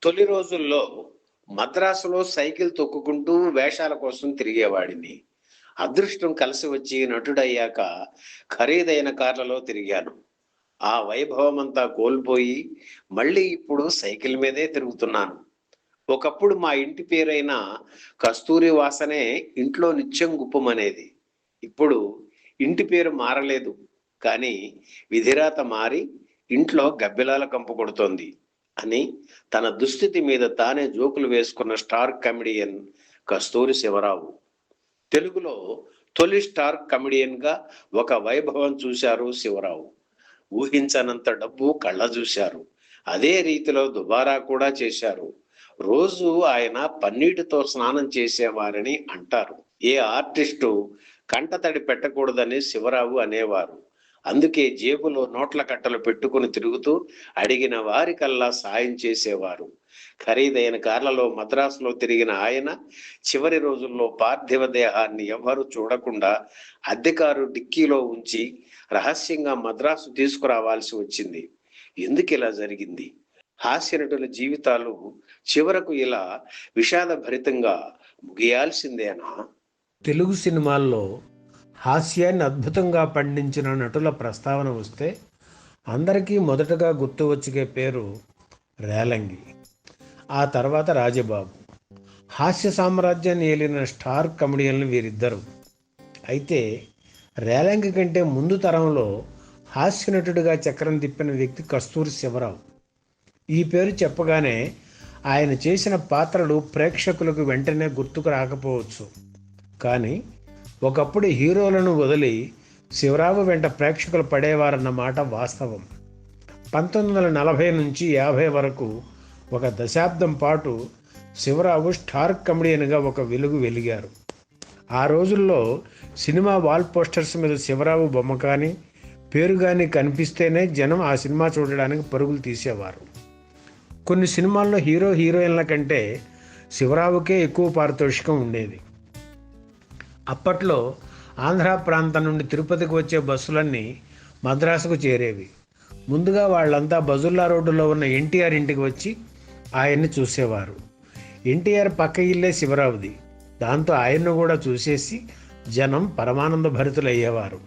తొలి రోజుల్లో మద్రాసులో సైకిల్ తొక్కుకుంటూ వేషాల కోసం తిరిగేవాడిని. అదృష్టం కలిసి వచ్చి నటుడయ్యాక ఖరీదైన కార్లలో తిరిగాను. ఆ వైభవమంతా కోల్పోయి మళ్ళీ ఇప్పుడు సైకిల్ మీదే తిరుగుతున్నాను. ఒకప్పుడు మా ఇంటి పేరైన కస్తూరి వాసనే ఇంట్లో నిత్యం గుప్పమనేది. ఇప్పుడు ఇంటి పేరు మారలేదు, కానీ విధిరాత మారి ఇంట్లో గబ్బిలాల కంపు కొడుతోంది అని తన దుస్థితి మీద తానే జోకులు వేసుకున్న స్టార్ కమెడియన్ కస్తూరి శివరావు. తెలుగులో తొలి స్టార్ కమెడియన్ గా ఒక వైభవం చూశారు శివరావు. ఊహించనంత డబ్బు కళ్ళ చూశారు. అదే రీతిలో దుబారా కూడా చేశారు. రోజు ఆయన పన్నీటితో స్నానం చేసేవారని అంటారు. ఏ ఆర్టిస్టు కంటతడి పెట్టకూడదని శివరావు అనేవారు. అందుకే జేబులో నోట్ల కట్టలు పెట్టుకుని తిరుగుతూ అడిగిన వారికల్లా సాయం చేసేవారు. ఖరీదైన కార్లలో మద్రాసులో తిరిగిన ఆయన చివరి రోజుల్లో పార్థివ దేహాన్ని ఎవ్వరూ చూడకుండా అద్దెకారు డిక్కీలో ఉంచి రహస్యంగా మద్రాసు తీసుకురావాల్సి వచ్చింది. ఎందుకు ఇలా జరిగింది? హాస్యనటుల జీవితాలు చివరకు ఇలా విషాదభరితంగా ముగియాల్సిందేనా? తెలుగు సినిమాల్లో హాస్యాన్ని అద్భుతంగా పండించిన నటుల ప్రస్తావన వస్తే అందరికీ మొదటగా గుర్తు వచ్చే పేరు రేలంగి, ఆ తర్వాత రాజబాబు. హాస్య సామ్రాజ్యాన్ని ఏలిన స్టార్ కమెడియన్లు వీరిద్దరు. అయితే రేలంగి కంటే ముందు తరంలో హాస్య నటుడిగా చక్రం తిప్పిన వ్యక్తి కస్తూరి శివరావు. ఈ పేరు చెప్పగానే ఆయన చేసిన పాత్రలు ప్రేక్షకులకు వెంటనే గుర్తుకు రాకపోవచ్చు, కానీ ఒకప్పుడు హీరోలను వదిలి శివరావు వెంట ప్రేక్షకులు పడేవారన్నమాట వాస్తవం. 1940 నుంచి 50 వరకు ఒక దశాబ్దం పాటు శివరావు స్టార్ కమెడియన్గా ఒక వెలుగు వెలిగారు. ఆ రోజుల్లో సినిమా వాల్ పోస్టర్స్ మీద శివరావు బొమ్మ కానీ పేరు కానీ కనిపిస్తేనే జనం ఆ సినిమా చూడడానికి పరుగులు తీసేవారు. కొన్ని సినిమాల్లో హీరో హీరోయిన్ల కంటే శివరావుకే ఎక్కువ పారితోషికం ఉండేది. అప్పట్లో ఆంధ్ర ప్రాంతం నుండి తిరుపతికి వచ్చే బస్సులన్నీ మద్రాసుకు చేరేవి. ముందుగా వాళ్ళంతా బజుల్లా రోడ్డులో ఉన్న ఎన్టీఆర్ ఇంటికి వచ్చి ఆయన్ని చూసేవారు. ఎన్టీఆర్ పక్క ఇల్లే శివరావుది. దాంతో ఆయన్ను కూడా చూసేసి జనం పరమానంద భరితులయ్యేవారు.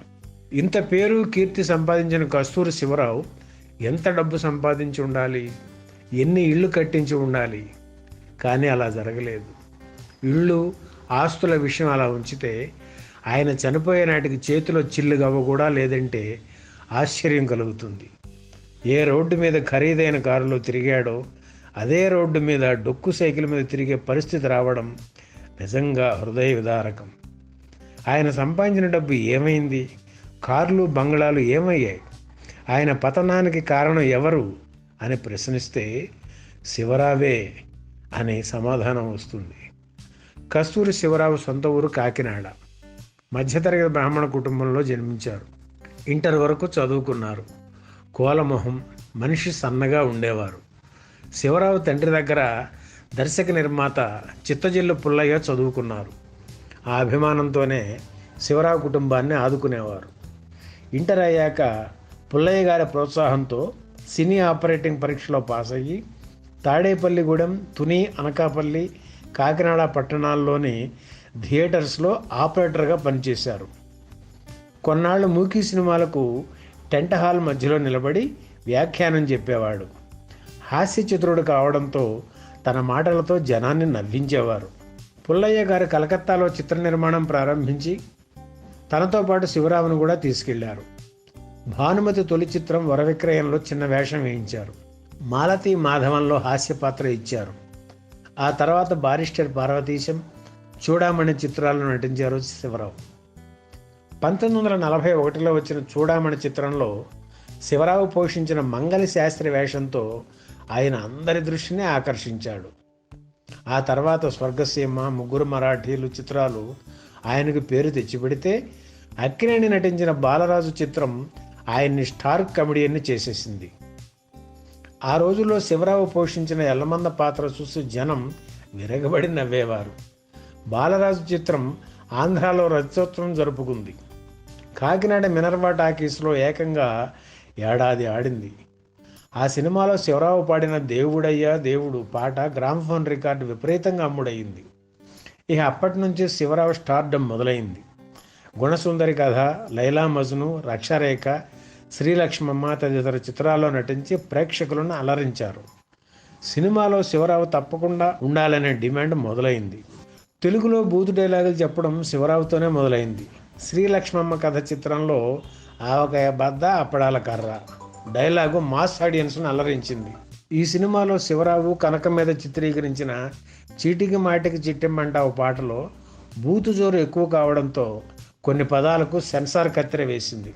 ఇంత పేరు కీర్తి సంపాదించిన కస్తూరి శివరావు ఎంత డబ్బు సంపాదించి ఉండాలి, ఎన్ని ఇళ్ళు కట్టించి ఉండాలి? కానీ అలా జరగలేదు. ఇళ్ళు ఆస్తుల విషయం అలా ఉంచితే ఆయన చనిపోయే నాటికి చేతిలో చిల్లు గవ్వ కూడా లేదంటే ఆశ్చర్యం కలుగుతుంది. ఏ రోడ్డు మీద ఖరీదైన కారులో తిరిగాడో అదే రోడ్డు మీద డొక్కు సైకిల్ మీద తిరిగే పరిస్థితి రావడం నిజంగా హృదయ విదారకం. ఆయన సంపాదించిన డబ్బు ఏమైంది? కార్లు బంగ్లాలు ఏమయ్యాయి? ఆయన పతనానికి కారణం ఎవరు అని ప్రశ్నిస్తే శివరావే అనే సమాధానం వస్తుంది. కస్తూరి శివరావు సొంత ఊరు కాకినాడ. మధ్యతరగతి బ్రాహ్మణ కుటుంబంలో జన్మించారు. ఇంటర్ వరకు చదువుకున్నారు. కోలమొహం, మనిషి సన్నగా ఉండేవారు. శివరావు తండ్రి దగ్గర దర్శక నిర్మాత చిత్తజిల్లు పుల్లయ్య చదువుకున్నారు. ఆ అభిమానంతోనే శివరావు కుటుంబాన్ని ఆదుకునేవారు. ఇంటర్ అయ్యాక పుల్లయ్య గారి ప్రోత్సాహంతో సినీ ఆపరేటింగ్ పరీక్షలో పాస్ అయ్యి తాడేపల్లిగూడెం, తుని, అనకాపల్లి, కాకినాడ పట్టణాల్లోని థియేటర్స్లో ఆపరేటర్గా పనిచేశారు. కొన్నాళ్ళు మూకీ సినిమాలకు టెంట్ హాల్ మధ్యలో నిలబడి వ్యాఖ్యానం చెప్పేవాడు. హాస్య చిత్రుడు కావడంతో తన మాటలతో జనాన్ని నవ్వించేవారు. పుల్లయ్య గారు కలకత్తాలో చిత్ర నిర్మాణం ప్రారంభించి తనతో పాటు శివరావును కూడా తీసుకెళ్లారు. భానుమతి తొలి చిత్రం వరవిక్రయంలో చిన్న వేషం వేయించారు. మాలతీ మాధవంలో హాస్య పాత్ర ఇచ్చారు. ఆ తర్వాత బారిస్టర్ పార్వతీశం, చూడామణి చిత్రాల్లో నటించారు శివరావు. 1941లో వచ్చిన చూడామణి చిత్రంలో శివరావు పోషించిన మంగళి శాస్త్రి వేషంతో ఆయన అందరి దృష్టిని ఆకర్షించాడు. ఆ తర్వాత స్వర్గసీమ, ముగ్గురు మరాఠీలు చిత్రాలు ఆయనకు పేరు తెచ్చిపెడితే అక్కినేని నటించిన బాలరాజు చిత్రం ఆయన్ని స్టార్ కమెడియన్ని చేసేసింది. ఆ రోజుల్లో శివరావు పోషించిన ఎల్లమంద పాత్ర చూసి జనం విరగబడి నవ్వేవారు. బాలరాజు చిత్రం ఆంధ్రాలో రజతోత్సవం జరుపుకుంది. కాకినాడ మినర్వా టాకీస్లో ఏకంగా ఏడాది ఆడింది. ఆ సినిమాలో శివరావు పాడిన దేవుడయ్యా దేవుడు పాట గ్రామ్ఫోన్ రికార్డు విపరీతంగా అమ్ముడయింది. ఇక అప్పటి నుంచి శివరావు స్టార్డమ్ మొదలైంది. గుణసుందరి కథ, లైలా మజ్ను, రక్షారేఖ, శ్రీలక్ష్మమ్మ తదితర చిత్రాల్లో నటించి ప్రేక్షకులను అలరించారు. సినిమాలో శివరావు తప్పకుండా ఉండాలనే డిమాండ్ మొదలైంది. తెలుగులో బూతు డైలాగులు చెప్పడం శివరావుతోనే మొదలైంది. శ్రీలక్ష్మమ్మ కథ చిత్రంలో ఆవకాయ బద్ద అప్పడాల కర్ర డైలాగు మాస్ ఆడియన్స్ను అలరించింది. ఈ సినిమాలో శివరావు కనకం మీద చిత్రీకరించిన చీటికి మాటికి చిట్టెమ్మంటావు పాటలో బూతు జోరు ఎక్కువ కావడంతో కొన్ని పదాలకు సెన్సార్ కత్తెర వేసింది.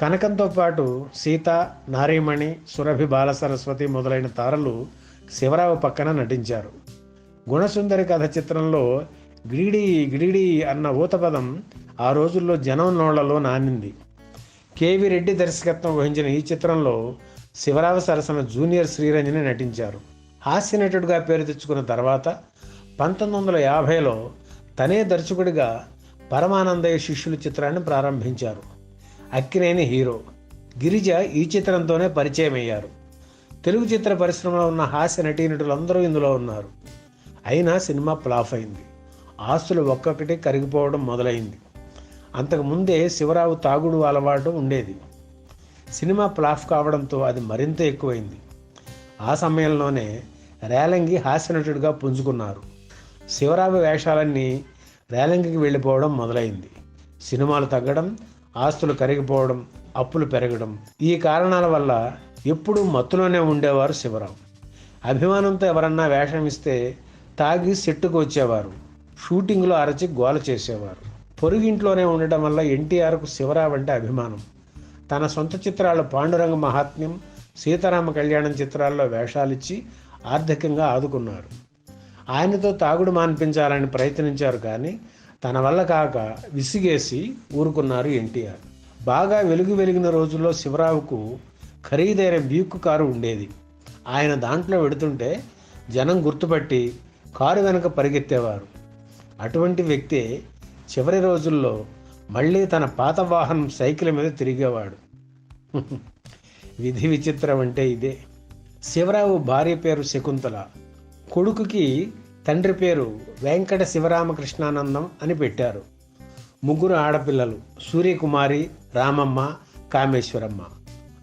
కనకంతో పాటు సీత, నారీమణి, సురభి బాలసరస్వతి మొదలైన తారలు శివరావు పక్కన నటించారు. గుణసుందరి కథ చిత్రంలో గిడిడి గిడిడి అన్న ఊతపదం ఆ రోజుల్లో జనం నోళ్లలో నానింది. కేవి రెడ్డి దర్శకత్వం వహించిన ఈ చిత్రంలో శివరావు సరసన జూనియర్ శ్రీరంజని నటించారు. హాస్య నటుడిగా పేరు తెచ్చుకున్న తర్వాత 1950లో తనే దర్శకుడిగా పరమానందయ్య శిష్యులు చిత్రాన్ని ప్రారంభించారు. అక్కినేని హీరో, గిరిజ ఈ చిత్రంతోనే పరిచయం అయ్యారు. తెలుగు చిత్ర పరిశ్రమలో ఉన్న హాస్య నటీనటులందరూ ఇందులో ఉన్నారు. అయినా సినిమా ఫ్లాప్ అయింది. ఆస్తులు ఒక్కొక్కటి కరిగిపోవడం మొదలైంది. అంతకుముందే శివరావు తాగుడు అలవాటు ఉండేది. సినిమా ఫ్లాప్ కావడంతో అది మరింత ఎక్కువైంది. ఆ సమయంలోనే రేలంగి హాస్య నటుడిగా పుంజుకున్నారు. శివరావు వేషాలన్నీ రేలంగికి వెళ్ళిపోవడం మొదలైంది. సినిమాలు తగ్గడం, ఆస్తులు కరిగిపోవడం, అప్పులు పెరగడం, ఈ కారణాల వల్ల ఎప్పుడూ మత్తులోనే ఉండేవారు శివరావు. అభిమానంతో ఎవరన్నా వేషం ఇస్తే తాగి సెట్టుకు వచ్చేవారు. షూటింగ్లో అరచి గోల చేసేవారు. పొరుగింట్లోనే ఉండటం వల్ల ఎన్టీఆర్కు శివరావు అంటే అభిమానం. తన సొంత చిత్రాలు పాండురంగ మహాత్మ్యం, సీతారామ కళ్యాణం చిత్రాల్లో వేషాలిచ్చి ఆర్థికంగా ఆదుకున్నారు. ఆయనతో తాగుడు మాన్పించాలని ప్రయత్నించారు, కానీ తన వల్ల కాక విసిగేసి ఊరుకున్నారు ఎన్టీఆర్. బాగా వెలిగిన రోజుల్లో శివరావుకు ఖరీదైన బ్యూక్ కారు ఉండేది. ఆయన దాంట్లో వెడుతుంటే జనం గుర్తుపట్టి కారు వెనక పరిగెత్తేవారు. అటువంటి వ్యక్తే చివరి రోజుల్లో మళ్ళీ తన పాత వాహనం సైకిల్ మీద తిరిగేవాడు. విధి విచిత్రం అంటే ఇదే. శివరావు భార్య పేరు శకుంతల, కొడుకుకి తండ్రి పేరు వెంకట శివరామకృష్ణానందం అని పెట్టారు. ముగ్గురు ఆడపిల్లలు, సూర్యకుమారి, రామమ్మ, కామేశ్వరమ్మ.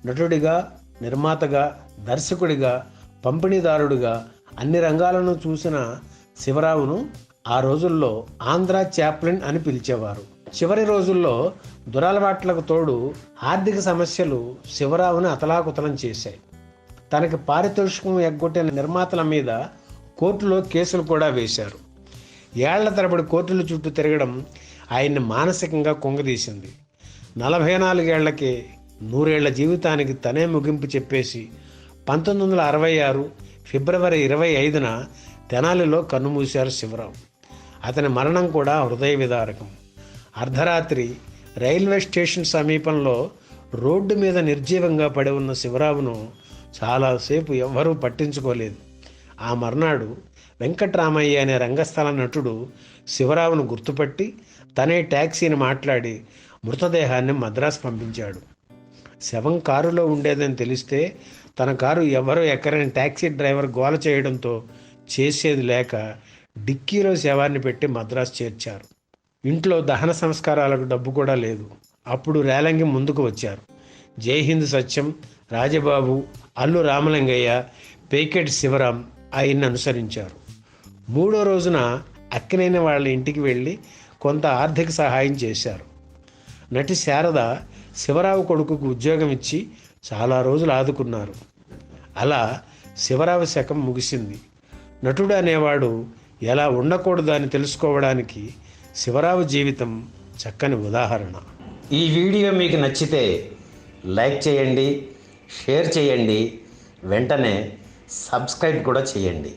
నటుడిగా, నిర్మాతగా, దర్శకుడిగా, పంపిణీదారుడిగా అన్ని రంగాలను చూసిన శివరావును ఆ రోజుల్లో ఆంధ్ర చాప్లిన్ అని పిలిచేవారు. చివరి రోజుల్లో దురలవాట్లకు తోడు ఆర్థిక సమస్యలు శివరావును అతలాకుతలం చేశాయి. తనకి పారితోషికం ఎగ్గొట్టిన నిర్మాతల మీద కోర్టులో కేసులు కూడా వేశారు. ఏళ్ల తరబడి కోర్టుల చుట్టూ తిరగడం ఆయన్ని మానసికంగా కుంగదీసింది. 44 ఏళ్లకే 100 ఏళ్ల జీవితానికి తనే ముగింపు చెప్పేసి 1966 ఫిబ్రవరి 25న తెనాలిలో కన్నుమూశారు శివరావు. అతని మరణం కూడా హృదయ విదారకం. అర్ధరాత్రి రైల్వే స్టేషన్ సమీపంలో రోడ్డు మీద నిర్జీవంగా పడి ఉన్న శివరావును చాలాసేపు ఎవ్వరూ పట్టించుకోలేదు. ఆ మర్నాడు వెంకట్రామయ్య అనే రంగస్థల నటుడు శివరావును గుర్తుపట్టి తనే ట్యాక్సీని మాట్లాడి మృతదేహాన్ని మద్రాసు పంపించాడు. శవం కారులో ఉండేదని తెలిస్తే తన కారు ఎవరో ఎక్కరని ట్యాక్సీ డ్రైవర్ గోల చేయడంతో చేసేది లేక డిక్కీలో శవాన్ని పెట్టి మద్రాసు చేర్చారు. ఇంట్లో దహన సంస్కారాలకు డబ్బు కూడా లేదు. అప్పుడు రేలంగి ముందుకు వచ్చారు. జైహింద్ సత్యం, రాజబాబు, అల్లు రామలింగయ్య, పేకెట్ శివరాం ఆయన్ని అనుసరించారు. 3వ రోజున అక్కినేని వాళ్ళ ఇంటికి వెళ్ళి కొంత ఆర్థిక సహాయం చేశారు. నటి శారద శివరావు కొడుకుకు ఉద్యోగం ఇచ్చి చాలా రోజులు ఆదుకున్నారు. అలా శివరావు శకం ముగిసింది. నటుడు అనేవాడు ఎలా ఉండకూడదు అని తెలుసుకోవడానికి శివరావు జీవితం చక్కని ఉదాహరణ. ఈ వీడియో మీకు నచ్చితే లైక్ చేయండి, షేర్ చేయండి, వెంటనే సబ్స్క్రైబ్ కూడా చేయండి.